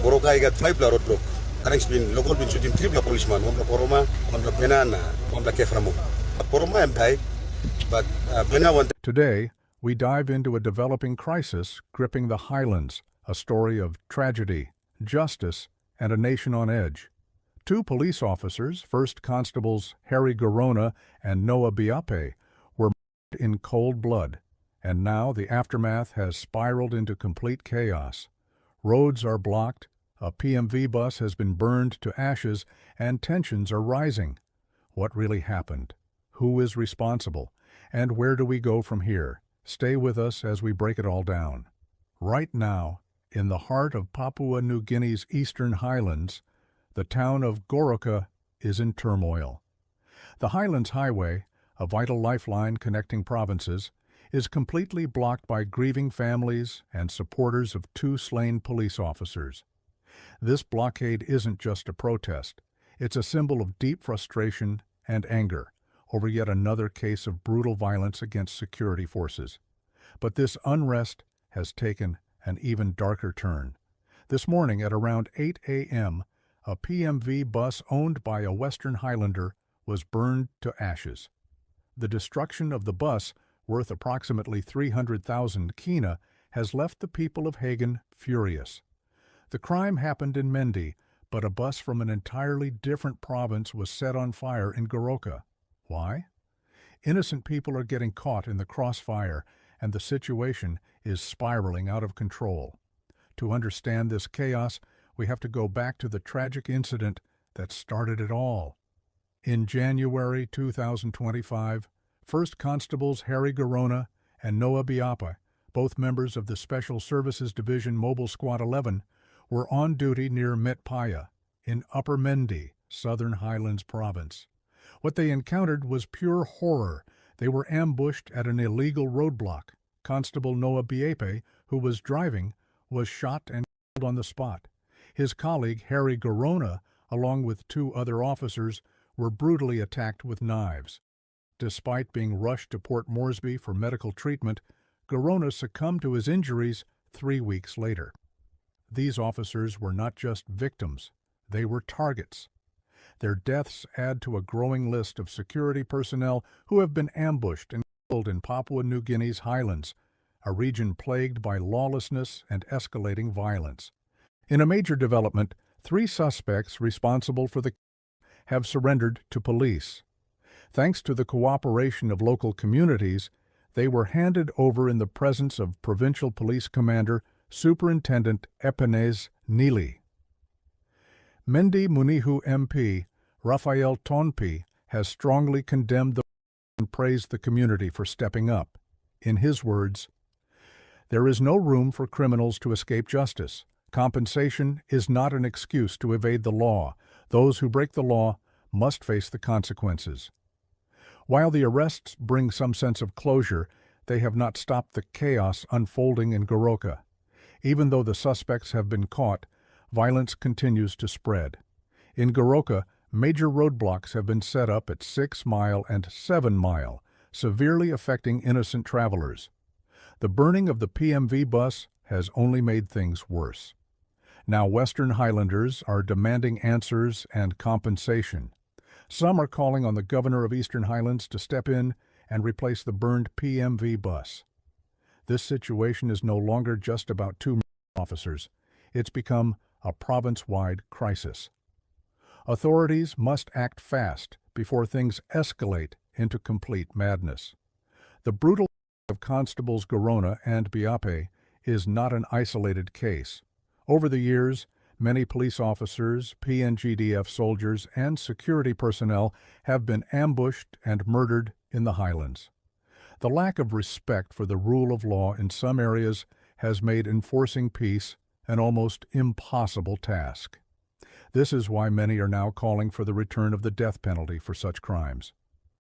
Goroka got 5 roadblock. Kareks been local been shooting 3 policemen, one Poroma, one Benana, one Keframo. Poroma am die, but Bena want. Today, we dive into a developing crisis gripping the Highlands, a story of tragedy, justice, and a nation on edge. 2 police officers, First Constables Harry Goroka and Noah Biape, were murdered in cold blood, and now the aftermath has spiraled into complete chaos. Roads are blocked, a PMV bus has been burned to ashes, and tensions are rising. What really happened? Who is responsible? And where do we go from here? Stay with us as we break it all down. Right now, in the heart of Papua New Guinea's Eastern Highlands, the town of Goroka is in turmoil. The Highlands Highway, a vital lifeline connecting provinces, is completely blocked by grieving families and supporters of 2 slain police officers. This blockade isn't just a protest. It's a symbol of deep frustration and anger over yet another case of brutal violence against security forces. But this unrest has taken an even darker turn. This morning at around 8 a.m., a PMV bus owned by a Western Highlander was burned to ashes. The destruction of the bus, worth approximately 300,000 kina, has left the people of Hagen furious. The crime happened in Mendi, but a bus from an entirely different province was set on fire in Goroka. Why? Innocent people are getting caught in the crossfire, and the situation is spiraling out of control. To understand this chaos, we have to go back to the tragic incident that started it all. In January 2025, First Constables Harry Goroka and Noah Biape, both members of the Special Services Division Mobile Squad 11, were on duty near Metpaya in Upper Mendi, Southern Highlands Province. What they encountered was pure horror. They were ambushed at an illegal roadblock. Constable Noah Biape, who was driving, was shot and killed on the spot. His colleague Harry Goroka, along with 2 other officers, were brutally attacked with knives. Despite being rushed to Port Moresby for medical treatment, Goroka succumbed to his injuries 3 weeks later. These officers were not just victims, they were targets. Their deaths add to a growing list of security personnel who have been ambushed and killed in Papua New Guinea's Highlands, a region plagued by lawlessness and escalating violence. In a major development, 3 suspects responsible for the have surrendered to police. Thanks to the cooperation of local communities, they were handed over in the presence of Provincial Police Commander Superintendent Epenez Nili. Mendi Munihu MP Raphael Tonpi has strongly condemned the and praised the community for stepping up. In his words, "There is no room for criminals to escape justice. Compensation is not an excuse to evade the law. Those who break the law must face the consequences." While the arrests bring some sense of closure, they have not stopped the chaos unfolding in Goroka. Even though the suspects have been caught, violence continues to spread. In Goroka, major roadblocks have been set up at 6 Mile and 7 Mile, severely affecting innocent travelers. The burning of the PMV bus has only made things worse. Now Western Highlanders are demanding answers and compensation. Some are calling on the Governor of Eastern Highlands to step in and replace the burned PMV bus. This situation is no longer just about 2 officers. It's become a province-wide crisis. Authorities must act fast before things escalate into complete madness. The brutal of Constables Goroka and Biape is not an isolated case. Over the years, many police officers, PNGDF soldiers, and security personnel have been ambushed and murdered in the Highlands. The lack of respect for the rule of law in some areas has made enforcing peace an almost impossible task. This is why many are now calling for the return of the death penalty for such crimes.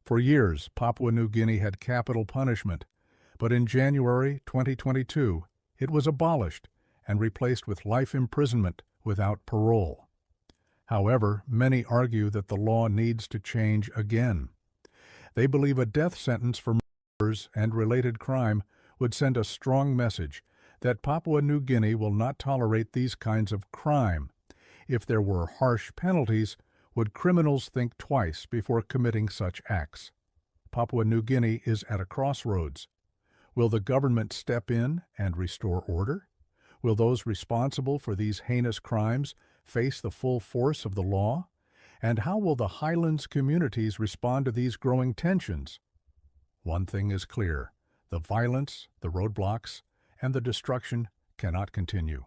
For years, Papua New Guinea had capital punishment, but in January 2022, it was abolished and replaced with life imprisonment without parole. However, many argue that the law needs to change again. They believe a death sentence for murders and related crime would send a strong message that Papua New Guinea will not tolerate these kinds of crime. If there were harsh penalties, would criminals think twice before committing such acts? Papua New Guinea is at a crossroads. Will the government step in and restore order? Will those responsible for these heinous crimes face the full force of the law? And how will the Highlands communities respond to these growing tensions? One thing is clear: the violence, the roadblocks, and the destruction cannot continue.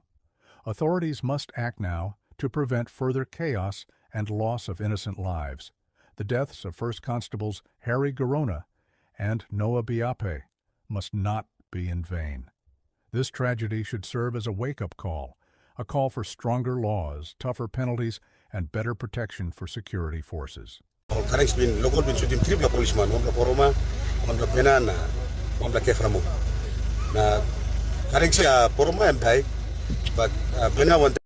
Authorities must act now to prevent further chaos and loss of innocent lives. The deaths of First Constables Harry Goroka and Noah Biape must not be in vain. This tragedy should serve as a wake-up call, a call for stronger laws, tougher penalties, and better protection for security forces. Local bin shooting triple policeman, one the Poroma, one the Benana, one the Keframo. Na Poroma Empire, but Bena